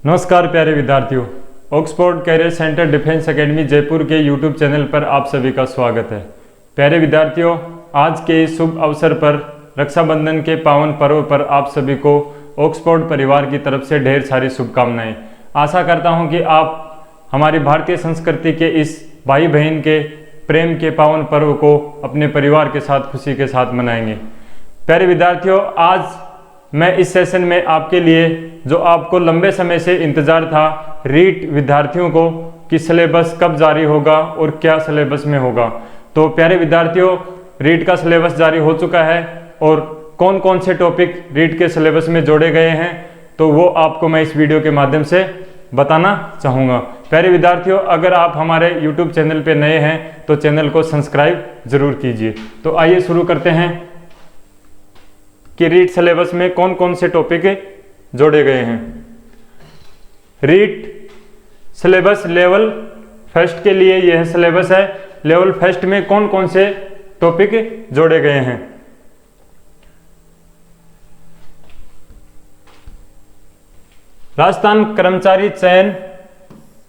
नमस्कार प्यारे विद्यार्थियों, Oxford career centre defence academy Jaipur के यूट्यूब चैनल पर आप सभी का स्वागत है। प्यारे विद्यार्थियों, आज के इस शुभ अवसर पर रक्षाबंधन के पावन पर्व पर आप सभी को ऑक्सफोर्ड परिवार की तरफ से ढेर सारी शुभकामनाएं। आशा करता हूं कि आप हमारी भारतीय संस्कृति के इस भाई बहन के प्रेम के पावन पर्व को अपने परिवार के साथ खुशी के साथ मनाएंगे। प्यारे विद्यार्थियों, आज मैं इस सेशन में आपके लिए जो आपको लंबे समय से इंतजार था, रीट विद्यार्थियों को कि सिलेबस कब जारी होगा और क्या सिलेबस में होगा। तो प्यारे विद्यार्थियों, रीट का सिलेबस जारी हो चुका है और कौन कौन से टॉपिक रीट के सिलेबस में जोड़े गए हैं तो वो आपको मैं इस वीडियो के माध्यम से बताना चाहूँगा। प्यारे विद्यार्थियों, अगर आप हमारे YouTube चैनल पे नए हैं तो चैनल को सब्सक्राइब जरूर कीजिए। तो आइए शुरू करते हैं कि रीट सिलेबस में कौन कौन से टॉपिक जोड़े गए हैं। रीट सिलेबस लेवल फर्स्ट के लिए यह सिलेबस है। लेवल फर्स्ट में कौन कौन से टॉपिक जोड़े गए हैं। राजस्थान कर्मचारी चयन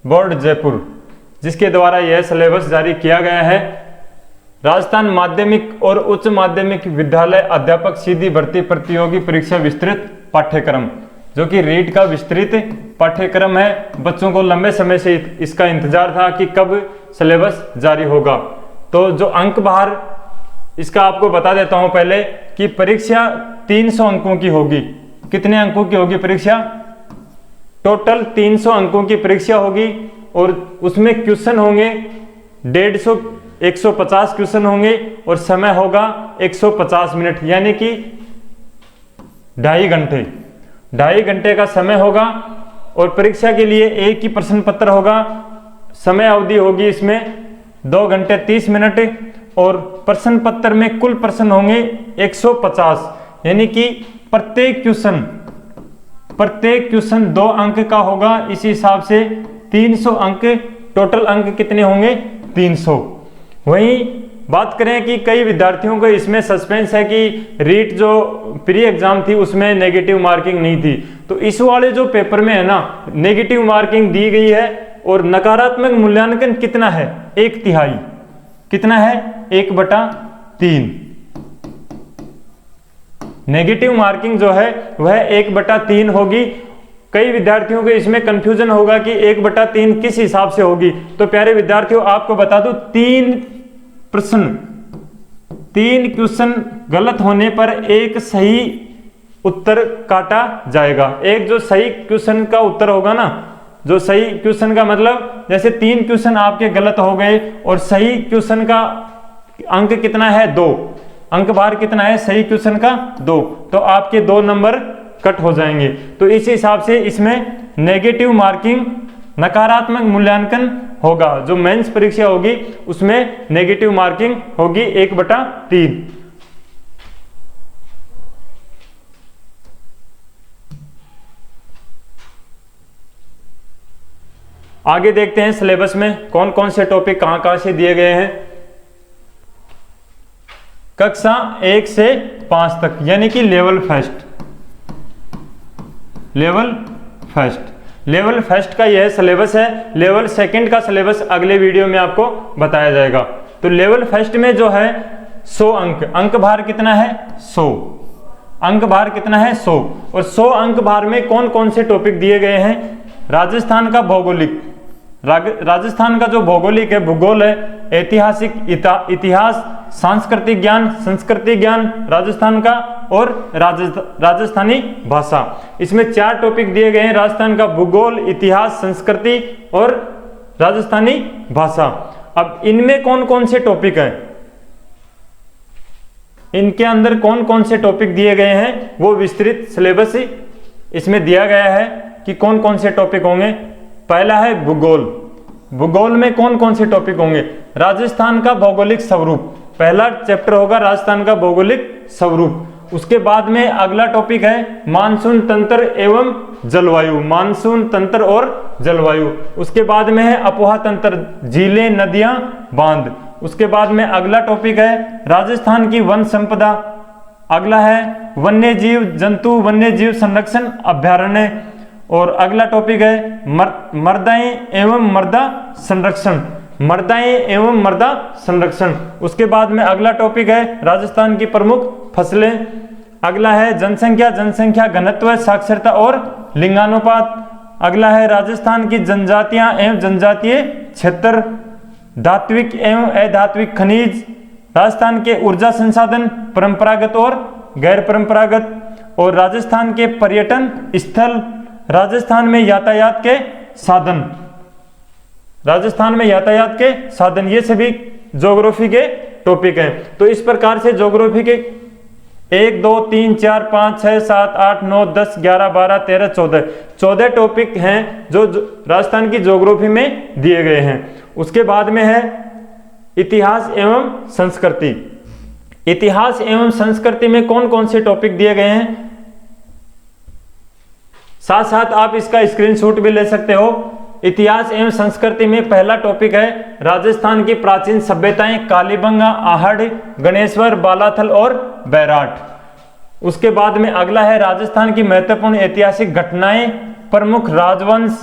बोर्ड जयपुर, जिसके द्वारा यह सिलेबस जारी किया गया है। राजस्थान माध्यमिक और उच्च माध्यमिक विद्यालय अध्यापक सीधी भर्ती प्रतियोगी परीक्षा विस्तृत पाठ्यक्रम, जो कि रीट का विस्तृत पाठ्यक्रम है। बच्चों को लंबे समय से इसका इंतजार था कि कब सिलेबस जारी होगा। तो जो अंक बाहर इसका आपको बता देता हूं पहले कि परीक्षा 300 अंकों की होगी। कितने अंकों की होगी परीक्षा? टोटल 300 अंकों की परीक्षा होगी और उसमें क्वेश्चन होंगे 150 क्वेश्चन होंगे और समय होगा 150 मिनट, यानी कि 2.5 घंटे का समय होगा। और परीक्षा के लिए एक ही प्रश्न पत्र होगा। समय अवधि होगी इसमें 2 घंटे 30 मिनट और प्रश्न पत्र में कुल प्रश्न होंगे 150, यानी कि प्रत्येक क्वेश्चन 2 अंक का होगा। इसी हिसाब से 300 अंक, टोटल अंक कितने होंगे? 300। वहीं बात करें कि कई विद्यार्थियों को इसमें सस्पेंस है कि रीट जो प्री एग्जाम थी उसमें नेगेटिव मार्किंग नहीं थी। तो इस वाले जो पेपर में है ना, नेगेटिव मार्किंग दी गई है और नकारात्मक मूल्यांकन कितना है? 1/3। कितना है? 1/3। नेगेटिव मार्किंग जो है वह 1/3 होगी। कई विद्यार्थियों को इसमें कंफ्यूजन होगा कि 1/3 किस हिसाब से होगी। तो प्यारे विद्यार्थियों, आपको बता दूं, 3 क्वेश्चन गलत होने पर एक सही उत्तर काटा जाएगा। एक जो सही क्वेश्चन का उत्तर होगा ना, जो सही क्वेश्चन का मतलब जैसे 3 क्वेश्चन आपके गलत हो गए और सही क्वेश्चन का अंक कितना है? 2 अंक बार कितना है? सही क्वेश्चन का 2, तो आपके 2 नंबर कट हो जाएंगे। तो इस हिसाब से इसमें नेगेटिव मार्किंग, नकारात्मक मूल्यांकन होगा। जो मेंस परीक्षा होगी उसमें नेगेटिव मार्किंग होगी 1/3। आगे देखते हैं सिलेबस में कौन कौन से टॉपिक कहां से दिए गए हैं। कक्षा 1 से 5 तक, यानी कि लेवल फर्स्ट का यह सिलेबस है। लेवल सेकंड का सिलेबस अगले वीडियो में आपको बताया जाएगा। तो लेवल फर्स्ट में जो है 100 अंक भार कितना है? 100 अंक भार कितना है? 100। और 100 अंक भार में कौन कौन से टॉपिक दिए गए हैं? राजस्थान का भौगोलिक, राजस्थान का जो भौगोलिक है, भूगोल है, ऐतिहासिक इतिहास, सांस्कृतिक ज्ञान, संस्कृति ज्ञान राजस्थान का, और राजस्थानी भाषा। इसमें 4 टॉपिक दिए गए हैं। राजस्थान का भूगोल, इतिहास, संस्कृति और राजस्थानी भाषा। अब इनमें कौन कौन से टॉपिक हैं, इनके अंदर कौन कौन से टॉपिक दिए गए हैं, वो विस्तृत सिलेबस इसमें दिया गया है कि कौन कौन से टॉपिक होंगे। पहला है भूगोल। भूगोल में कौन कौन से टॉपिक होंगे? राजस्थान का भौगोलिक स्वरूप, पहला चैप्टर होगा राजस्थान का भौगोलिक स्वरूप। उसके बाद में अगला टॉपिक है मानसून तंत्र एवं जलवायु, मानसून तंत्र और जलवायु। उसके बाद में है अपोहा तंत्र, झीलें, नदियां, बांध। उसके बाद में अगला टॉपिक है राजस्थान की वन संपदा। अगला है वन्य जीव जंतु, वन्य जीव संरक्षण अभ्यारण्य। और अगला टॉपिक है मृदाएं एवं मृदा संरक्षण, मृदाएं एवं मृदा संरक्षण। उसके बाद में अगला टॉपिक है राजस्थान की प्रमुख फसलें। अगला है जनसंख्या, जनसंख्या घनत्व, साक्षरता और लिंगानुपात। अगला है राजस्थान की जनजातियां एवं जनजातीय क्षेत्र, धात्विक एवं अधात्विक खनिज, राजस्थान के ऊर्जा संसाधन परंपरागत और गैर परंपरागत, और राजस्थान के पर्यटन स्थल, राजस्थान में यातायात के साधन, राजस्थान में यातायात के साधन। ये सभी ज्योग्राफी के टॉपिक हैं। तो इस प्रकार से ज्योग्राफी के 1 2 3 4 5 6 7 8 9 10 11 12 13 14 टॉपिक हैं जो राजस्थान की ज्योग्राफी में दिए गए हैं। उसके बाद में है इतिहास एवं संस्कृति। इतिहास एवं संस्कृति में कौन कौन से टॉपिक दिए गए हैं, साथ साथ आप इसका स्क्रीनशॉट भी ले सकते हो। इतिहास एवं संस्कृति में पहला टॉपिक है राजस्थान की प्राचीन सभ्यताएं, कालीबंगा, आहड़, गणेश्वर, बालाथल और बैराट। उसके बाद में अगला है राजस्थान की महत्वपूर्ण ऐतिहासिक घटनाएं, प्रमुख राजवंश,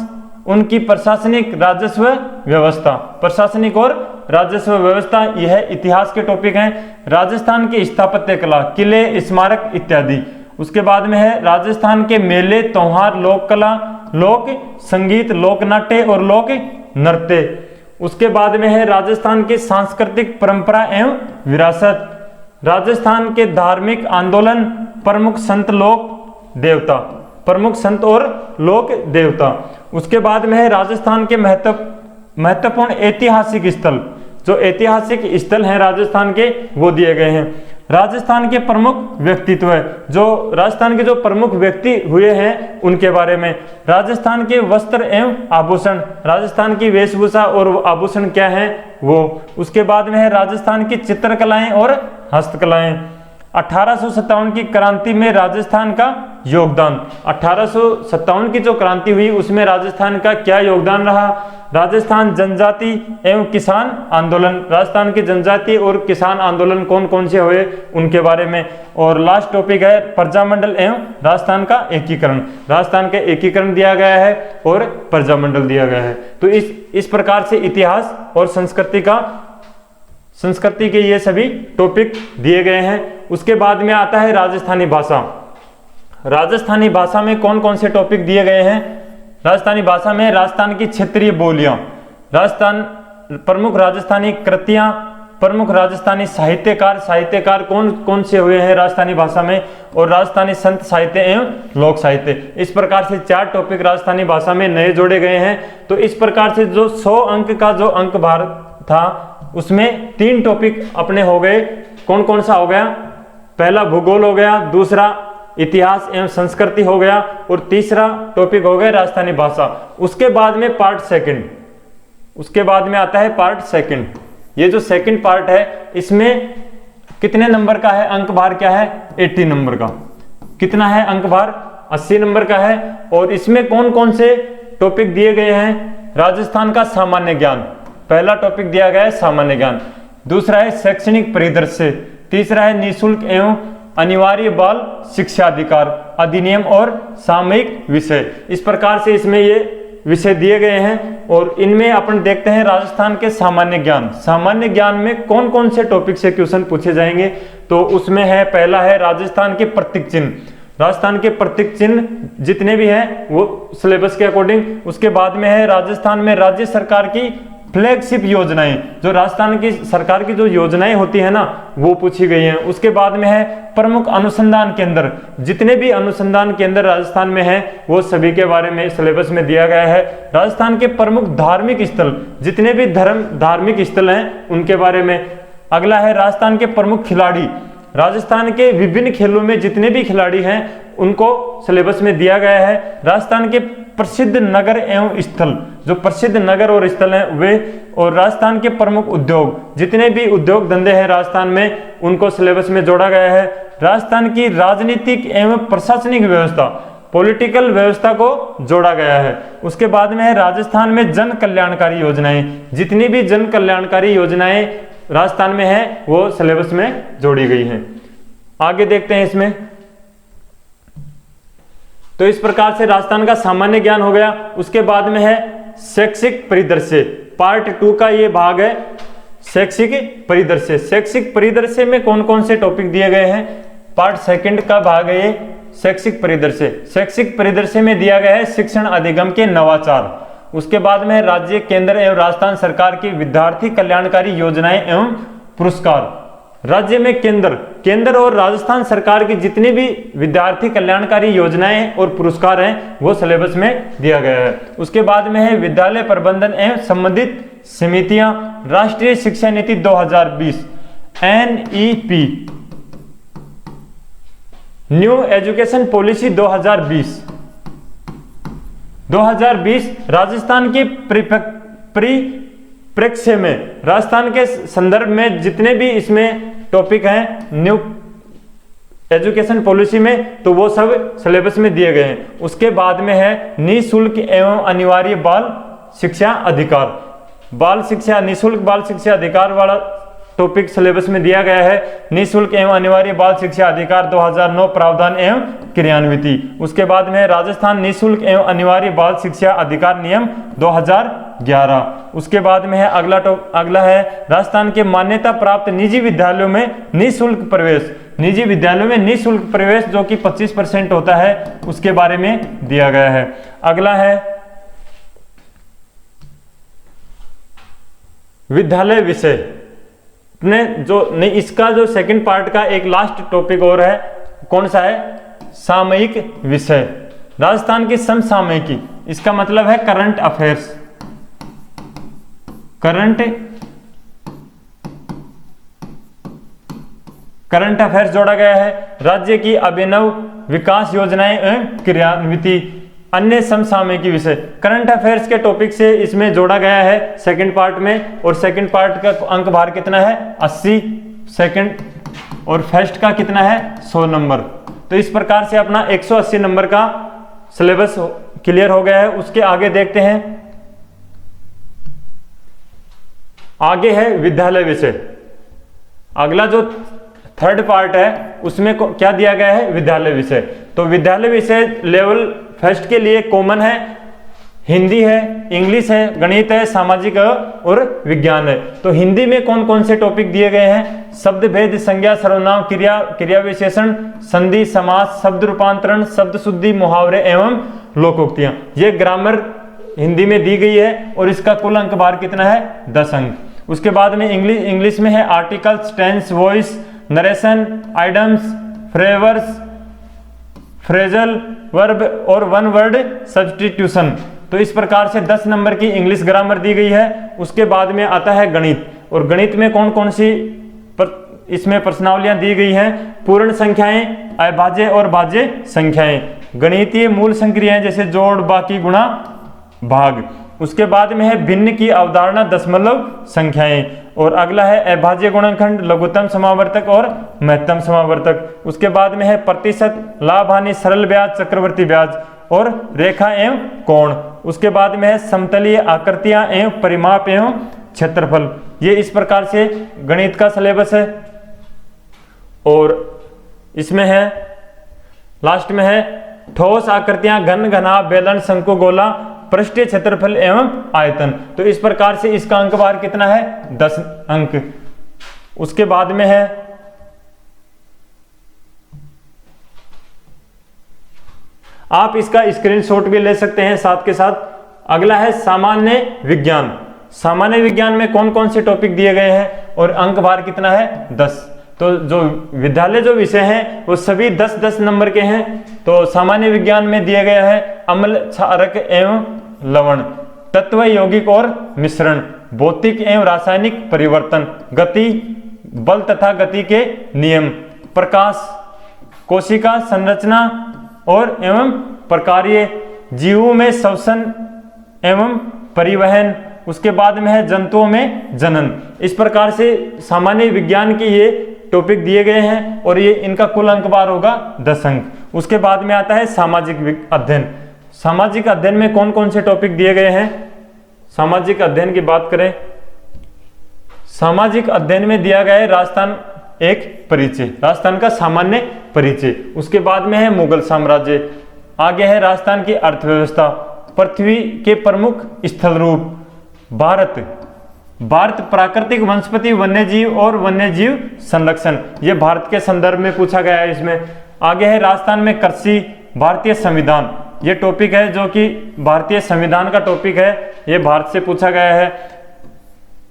उनकी प्रशासनिक राजस्व व्यवस्था, प्रशासनिक और राजस्व व्यवस्था, यह इतिहास के टॉपिक हैं। राजस्थान की स्थापत्य कला, किले, स्मारक इत्यादि। उसके बाद में है राजस्थान के मेले, त्योहार, लोक कला, लोक संगीत, लोक नाट्य और लोक नृत्य। उसके बाद में है राजस्थान की सांस्कृतिक परंपरा एवं विरासत, राजस्थान के धार्मिक आंदोलन, प्रमुख संत, लोक देवता, प्रमुख संत और लोक देवता। उसके बाद में है राजस्थान के महत्वपूर्ण ऐतिहासिक स्थल, जो ऐतिहासिक स्थल हैं राजस्थान के वो दिए गए हैं। राजस्थान के प्रमुख व्यक्तित्व, जो राजस्थान के जो प्रमुख व्यक्ति हुए हैं उनके बारे में। राजस्थान के वस्त्र एवं आभूषण, राजस्थान की वेशभूषा और आभूषण क्या है वो। उसके बाद में है राजस्थान की चित्रकलाएं और हस्तकलाएं। 1857 की क्रांति में राजस्थान का योगदान, 1857 की जो क्रांति हुई उसमें राजस्थान का क्या योगदान रहा। राजस्थान जनजाति एवं किसान आंदोलन, राजस्थान के जनजाति और किसान आंदोलन कौन कौन से हुए उनके बारे में। और लास्ट टॉपिक है प्रजामंडल एवं राजस्थान का एकीकरण, राजस्थान का एकीकरण दिया गया है और प्रजामंडल दिया गया है। तो इस प्रकार से इतिहास और संस्कृति के ये सभी टॉपिक दिए गए हैं। उसके बाद में आता है राजस्थानी भाषा। राजस्थानी भाषा में कौन कौन से टॉपिक दिए गए हैं। राजस्थानी भाषा में राजस्थान की क्षेत्रीय बोलियां, राजस्थान प्रमुख राजस्थानी कृतियां, प्रमुख राजस्थानी साहित्यकार कौन कौन से हुए हैं राजस्थानी भाषा में, और राजस्थानी संत साहित्य एवं लोक साहित्य। इस प्रकार से 4 टॉपिक राजस्थानी भाषा में नए जोड़े गए हैं। तो इस प्रकार से जो 100 अंक का जो अंक भार था उसमें 3 टॉपिक अपने हो गए। कौन कौन सा हो गया, पहला भूगोल हो गया, दूसरा इतिहास एवं संस्कृति हो गया, और तीसरा टॉपिक हो गया राजस्थानी भाषा। उसके बाद में पार्ट सेकंड, उसके बाद में आता है पार्ट सेकंड। ये जो सेकंड पार्ट है इसमें कितने नंबर का है, अंक भार क्या है, 80 नंबर का। कितना है अंक भार, 80 नंबर का है। और इसमें कौन कौन से टॉपिक दिए गए हैं, राजस्थान का सामान्य ज्ञान, पहला टॉपिक दिया गया है सामान्य ज्ञान। दूसरा है शैक्षणिक परिदृश्य, तीसरा है निःशुल्क एवं अनिवार्य बाल शिक्षा अधिकार अधिनियम और सामयिक विषय। इस प्रकार से इसमें ये विषय दिए गए हैं। और इनमें अपन देखते हैं राजस्थान के सामान्य ज्ञान। सामान्य ज्ञान में कौन कौन से टॉपिक से क्वेश्चन पूछे जाएंगे, तो उसमें है पहला है राजस्थान के प्रतीक चिन्ह, राजस्थान के प्रतीक चिन्ह जितने भी हैं वो सिलेबस के अकॉर्डिंग। उसके बाद में है राजस्थान में राज्य सरकार की फ्लैगशिप योजनाएं, जो राजस्थान की सरकार की जो योजनाएं होती है ना वो पूछी गई हैं। उसके बाद में है प्रमुख अनुसंधान केंद्र, जितने भी अनुसंधान केंद्र राजस्थान में हैं वो सभी के बारे में सिलेबस में दिया गया है। राजस्थान के प्रमुख धार्मिक स्थल, जितने भी धार्मिक स्थल हैं उनके बारे में। अगला है राजस्थान के प्रमुख खिलाड़ी, राजस्थान के विभिन्न खेलों में जितने भी खिलाड़ी हैं उनको सिलेबस में दिया गया है। राजस्थान के प्रसिद्ध नगर एवं स्थल, जो प्रसिद्ध नगर और स्थल हैं वे, और राजस्थान के प्रमुख उद्योग, जितने भी उद्योग धंधे हैं राजस्थान में उनको सिलेबस में जोड़ा गया है। राजस्थान की राजनीतिक एवं प्रशासनिक व्यवस्था, पॉलिटिकल व्यवस्था को जोड़ा गया है। उसके बाद में है राजस्थान में जन कल्याणकारी योजनाएं, जितनी भी जन कल्याणकारी योजनाएं राजस्थान में है वो सिलेबस में जोड़ी गई हैं। आगे देखते हैं इसमें तो इस प्रकार से राजस्थान का सामान्य ज्ञान हो गया। उसके बाद में है शैक्षिक परिदृश्य, पार्ट 2 का ये भाग है शैक्षिक परिदृश्य। शैक्षिक परिदृश्य में कौन कौन से टॉपिक दिए गए हैं, पार्ट 2 का भाग है ये शैक्षिक परिदृश्य। शैक्षिक परिदृश्य में दिया गया है शिक्षण अधिगम के नवाचार। उसके बाद में राज्य, केंद्र एवं राजस्थान सरकार की विद्यार्थी कल्याणकारी योजनाएं एवं पुरस्कार। राज्य में केंद्र और राजस्थान सरकार की जितनी भी विद्यार्थी कल्याणकारी योजनाएं और पुरस्कार हैं वो सिलेबस में दिया गया है। उसके बाद में है विद्यालय प्रबंधन एवं संबंधित समितियां, राष्ट्रीय शिक्षा नीति 2020 NEP, new education policy 2020 Rajasthan की परिप्रेक्ष्य में, राजस्थान के संदर्भ में जितने भी इसमें टॉपिक हैं न्यू एजुकेशन पॉलिसी में, तो वो सब सिलेबस में दिए गए हैं। उसके बाद में है निःशुल्क एवं अनिवार्य बाल शिक्षा अधिकार। निःशुल्क बाल शिक्षा अधिकार वाला टॉपिक सिलेबस में दिया गया है। निःशुल्क एवं अनिवार्य बाल शिक्षा अधिकार 2009 प्रावधान एवं क्रियान्विति। उसके बाद में राजस्थान निःशुल्क एवं अनिवार्य बाल शिक्षा अधिकार नियम 2011। उसके बाद में है अगला है राजस्थान के मान्यता प्राप्त निजी विद्यालयों में निःशुल्क प्रवेश। निजी विद्यालयों में निःशुल्क प्रवेश जो कि 25% होता है, उसके बारे में दिया गया है। अगला है विद्यालय विषय। इसका जो सेकंड पार्ट का एक लास्ट टॉपिक और है, कौन सा है, सामयिक विषय। राजस्थान की समसामयिकी, इसका मतलब है करंट अफेयर्स। करंट अफेयर्स जोड़ा गया है। राज्य की अभिनव विकास योजनाएं एवं क्रियान्विति, अन्य समसामयिकी विषय। करंट अफेयर्स के टॉपिक से इसमें जोड़ा गया है सेकंड पार्ट में, और सेकंड पार्ट का अंक भार कितना है 80, सेकंड और फर्स्ट का कितना है 100 नंबर। तो इस प्रकार से अपना 180 नंबर का सिलेबस क्लियर हो गया है। उसके आगे देखते हैं, आगे है विद्यालय विषय। अगला जो थर्ड पार्ट है उसमें क्या दिया गया है, विद्यालय विषय। तो विद्यालय विषय लेवल फर्स्ट के लिए कॉमन है, हिंदी है, इंग्लिश है, गणित है, सामाजिक और विज्ञान है। तो हिंदी में कौन कौन से टॉपिक दिए गए हैं, शब्द भेद, संज्ञा, सर्वनाम, क्रिया विशेषण, संधि, समास, शब्द रूपांतरण, शब्द शुद्धि, मुहावरे एवं लोकोक्तियां। ये ग्रामर हिंदी में दी गई है और इसका कुल अंक भार कितना है 10 अंक। उसके बाद में इंग्लिश में है articles, tense, voice, narration, idioms, proverbs, phrasal, verb और वन वर्ड सब्स्टिट्यूशन। तो इस प्रकार से 10 नंबर की इंग्लिश ग्रामर दी गई है। उसके बाद में आता है गणित, और गणित में कौन कौन सी इसमें प्रश्नावलियां दी गई हैं, पूर्ण संख्याएं, अभाज्य और भाज्य संख्याएं, गणितीय मूल संक्रियाएं जैसे जोड़, बाकी, गुणा, भाग। उसके बाद में है भिन्न की अवधारणा, दशमलव संख्याएं, और अगला है अभाज्य गुणनखंड, लघुत्तम समावर्तक और महत्तम समावर्तक। उसके बाद में है प्रतिशत, लाभ हानि, सरल ब्याज, चक्रवर्ती ब्याज और रेखा एवं कोण। उसके बाद में है समतलीय आकृतियां एवं परिमाप एवं क्षेत्रफल। ये इस प्रकार से गणित का सिलेबस है। और इसमें है लास्ट में है ठोस आकृतियां, घन, घनाभ, बेलन, शंकु, गोला, पृष्ठीय क्षेत्रफल एवं आयतन। तो इस प्रकार से इसका अंक भार कितना है 10 अंक। उसके बाद में है आप इसका स्क्रीनशॉट भी ले सकते हैं साथ के साथ। अगला है सामान्य विज्ञान। सामान्य विज्ञान में कौन कौन से टॉपिक दिए गए हैं और अंक भार कितना है 10। तो जो विद्यालय जो विषय हैं वो सभी 10-10 नंबर के हैं। तो सामान्य विज्ञान में दिया गया है अम्ल, क्षारक एवं लवण, तत्व, यौगिक और मिश्रण, भौतिक एवं रासायनिक परिवर्तन, गति, बल तथा गति के नियम, प्रकाश, कोशिका संरचना और एवं प्रकार्य, जीवों में श्वसन एवं परिवहन। उसके बाद में है जंतुओं में जनन। इस प्रकार से सामान्य विज्ञान के ये टॉपिक दिए गए हैं और ये इनका कुल अंक भार होगा 10 अंक। उसके बाद में आता है सामाजिक अध्ययन। सामाजिक अध्ययन में कौन कौन से टॉपिक दिए गए हैं, सामाजिक अध्ययन की बात करें, सामाजिक अध्ययन में दिया गया है राजस्थान एक परिचय, राजस्थान का सामान्य परिचय। उसके बाद में है मुगल साम्राज्य, आगे है राजस्थान की अर्थव्यवस्था, पृथ्वी के प्रमुख स्थल रूप, भारत, भारत प्राकृतिक वनस्पति, वन्यजीव और वन्यजीव संरक्षण, ये भारत के संदर्भ में पूछा गया है इसमें। आगे है राजस्थान में कृषि, भारतीय संविधान, ये टॉपिक है जो कि भारतीय संविधान का टॉपिक है, ये भारत से पूछा गया है।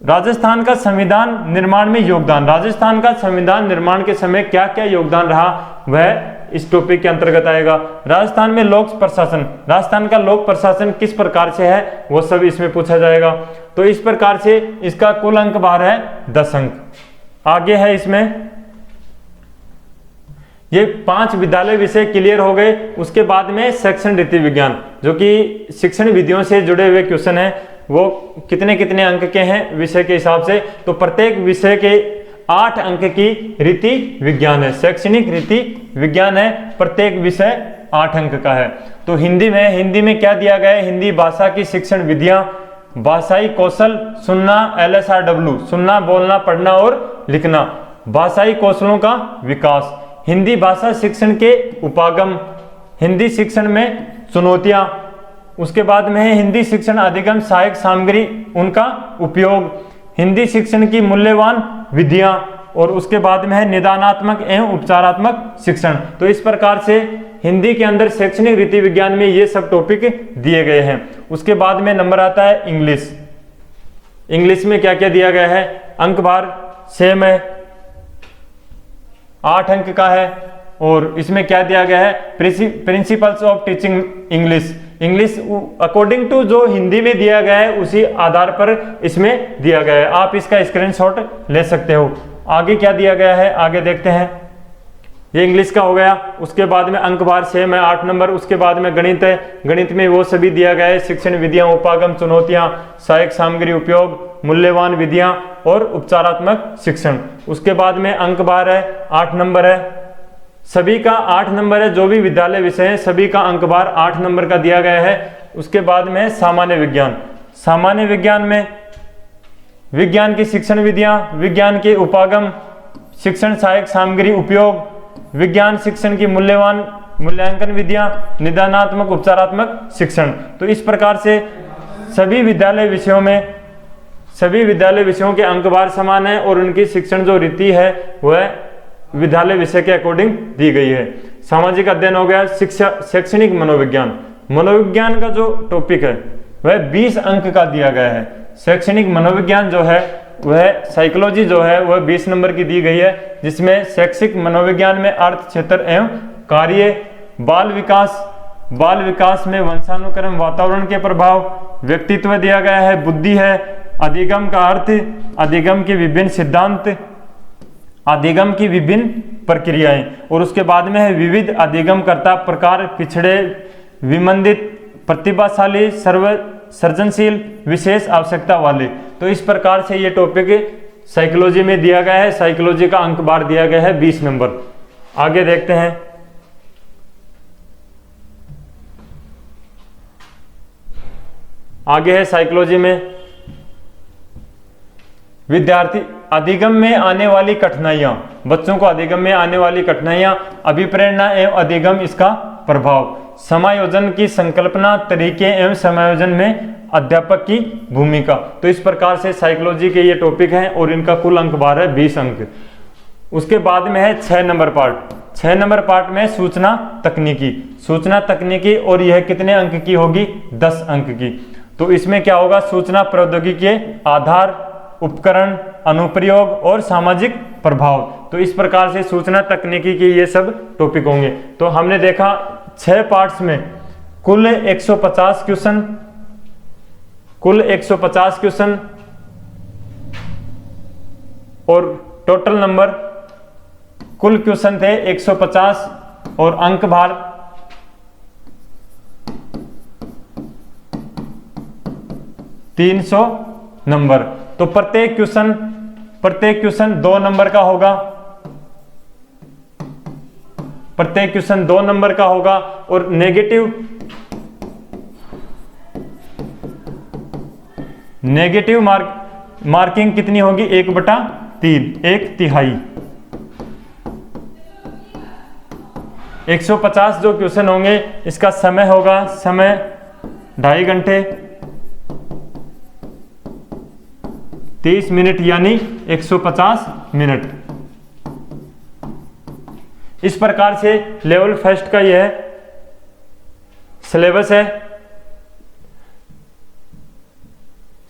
राजस्थान का संविधान निर्माण में योगदान, राजस्थान का संविधान निर्माण के समय क्या क्या योगदान रहा वह इस टॉपिक के अंतर्गत आएगा। राजस्थान में लोक प्रशासन, राजस्थान का लोक प्रशासन किस प्रकार से है वो सब इसमें पूछा जाएगा। तो इस प्रकार से इसका कुल अंक भार है 10 अंक। आगे है इसमें ये 5 विद्यालय विषय क्लियर हो गए। उसके बाद में शिक्षण रीति विज्ञान, जो कि शिक्षण विधियों से जुड़े हुए क्वेश्चन है, वो कितने कितने अंक के हैं विषय के हिसाब से। तो प्रत्येक विषय के 8 अंक की रीति विज्ञान है, शैक्षणिक रीति विज्ञान है, प्रत्येक विषय 8 अंक का है। तो हिंदी में क्या दिया गया है, हिंदी भाषा की शिक्षण विधियां, भाषाई कौशल, सुनना, LSRW, सुनना, बोलना, पढ़ना और लिखना, भाषाई कौशलों का विकास, हिंदी भाषा शिक्षण के उपागम, हिंदी शिक्षण में चुनौतियां, उसके बाद में है हिंदी शिक्षण अधिगम सहायक सामग्री उनका उपयोग, हिंदी शिक्षण की मूल्यवान विधियां, और उसके बाद में है निदानात्मक एवं उपचारात्मक शिक्षण। तो इस प्रकार से हिंदी के अंदर शैक्षणिक रीति विज्ञान में ये सब टॉपिक दिए गए हैं। उसके बाद में नंबर आता है इंग्लिश। इंग्लिश में क्या क्या दिया गया है, अंक भार सेम है, 8 अंक का है। और इसमें क्या दिया गया है, principles of teaching English, English according to जो हिंदी में दिया गया है उसी आधार पर इसमें दिया गया है, आप इसका स्क्रीनशॉट ले सकते हो। आगे क्या दिया गया है, आगे देखते हैं। ये इंग्लिश का हो गया। उसके बाद में अंक भार सेम है, 8 नंबर। उसके बाद में गणित है, गणित में वो सभी दिया गया है, शिक्षण विधियां, उपागम, चुनौतियां, सहायक सामग्री उपयोग, मूल्यवान विधियां और उपचारात्मक शिक्षण। उसके बाद में अंक भार है 8 नंबर है, सभी का 8 नंबर है, जो भी विद्यालय विषय है सभी का अंक भार 8 नंबर का दिया गया है। उसके बाद में सामान्य विज्ञान, सामान्य विज्ञान में विज्ञान की शिक्षण विधियां, विज्ञान के उपागम, शिक्षण सहायक सामग्री उपयोग, विज्ञान शिक्षण की मूल्यांकन विधियां, निदानात्मक उपचारात्मक शिक्षण। तो इस प्रकार से सभी विद्यालय विषयों में सभी विद्यालय विषयों के अंक भार समान है और उनकी शिक्षण जो रीति है वह विद्यालय विषय के अकॉर्डिंग दी गई है। सामाजिक अध्ययन हो गया, शिक्षा, शैक्षणिक मनोविज्ञान, मनोविज्ञान का जो टॉपिक है वह 20 अंक का दिया गया है। शैक्षणिक मनोविज्ञान जो है वह साइकोलॉजी जो है वह 20 नंबर की दी गई है, जिसमें शैक्षिक मनोविज्ञान में अर्थ क्षेत्र एवं कार्य, बाल विकास में वंशानुक्रम, वातावरण के प्रभाव, व्यक्तित्व दिया गया है, बुद्धि है, अधिगम का अर्थ, अधिगम के विभिन्न सिद्धांत, अधिगम की विभिन्न प्रक्रियाएं, और उसके बाद में है विविध अधिगमकर्ता प्रकार, पिछड़े, विमंदित, प्रतिभाशाली, सृजनशील, विशेष आवश्यकता वाले। तो इस प्रकार से ये टॉपिक साइकोलॉजी में दिया गया है। साइकोलॉजी का अंक भार दिया गया है 20 नंबर। आगे देखते हैं। आगे है साइकोलॉजी में विद्यार्थी अधिगम में आने वाली कठिनाइयां, बच्चों को अधिगम में आने वाली कठिनाइयां, अभिप्रेरणा एवं अधिगम, इसका प्रभाव, समायोजन की संकल्पना, तरीके एवं समायोजन में अध्यापक की भूमिका। तो इस प्रकार से साइकोलॉजी के ये टॉपिक हैं और इनका कुल अंक भार है 20 अंक। उसके बाद में है 6 नंबर पार्ट। 6 नंबर पार्ट में सूचना तकनीकी, और यह कितने अंक की होगी, 10 अंक की। तो इसमें क्या होगा, सूचना प्रौद्योगिकी के आधार, उपकरण, अनुप्रयोग और सामाजिक प्रभाव। तो इस प्रकार से सूचना तकनीकी के ये सब टॉपिक होंगे। तो हमने देखा 6 पार्ट्स में कुल 150 क्वेश्चन और टोटल नंबर कुल क्वेश्चन थे 150 और अंक भार 300 नंबर। तो प्रत्येक क्वेश्चन 2 नंबर का होगा, प्रत्येक क्वेश्चन 2 नंबर का होगा। और नेगेटिव मार्किंग कितनी होगी, 1/3, 1/3। 150 जो क्वेश्चन होंगे इसका समय होगा, समय 2.5 घंटे 30 मिनट यानी 150 मिनट। इस प्रकार से लेवल फर्स्ट का यह सिलेबस है।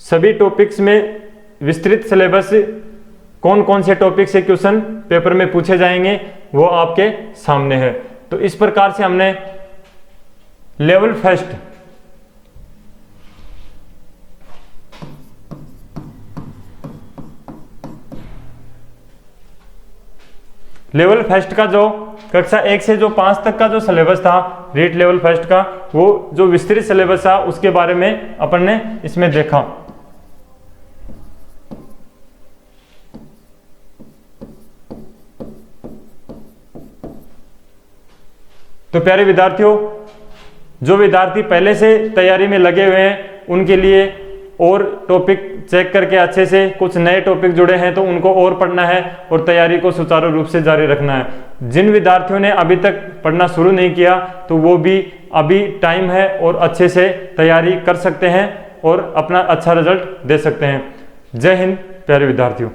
सभी टॉपिक्स में विस्तृत सिलेबस, कौन कौन से टॉपिक से क्वेश्चन पेपर में पूछे जाएंगे वो आपके सामने है। तो इस प्रकार से हमने लेवल फर्स्ट का जो कक्षा 1 से जो 5 तक का जो सिलेबस था रीट लेवल फर्स्ट का, वो जो विस्तृत सिलेबस था उसके बारे में अपन ने इसमें देखा। तो प्यारे विद्यार्थियों, जो विद्यार्थी पहले से तैयारी में लगे हुए हैं उनके लिए और टॉपिक चेक करके अच्छे से कुछ नए टॉपिक जुड़े हैं तो उनको और पढ़ना है और तैयारी को सुचारू रूप से जारी रखना है। जिन विद्यार्थियों ने अभी तक पढ़ना शुरू नहीं किया तो वो भी अभी टाइम है और अच्छे से तैयारी कर सकते हैं और अपना अच्छा रिजल्ट दे सकते हैं। जय हिंद प्यारे विद्यार्थियों।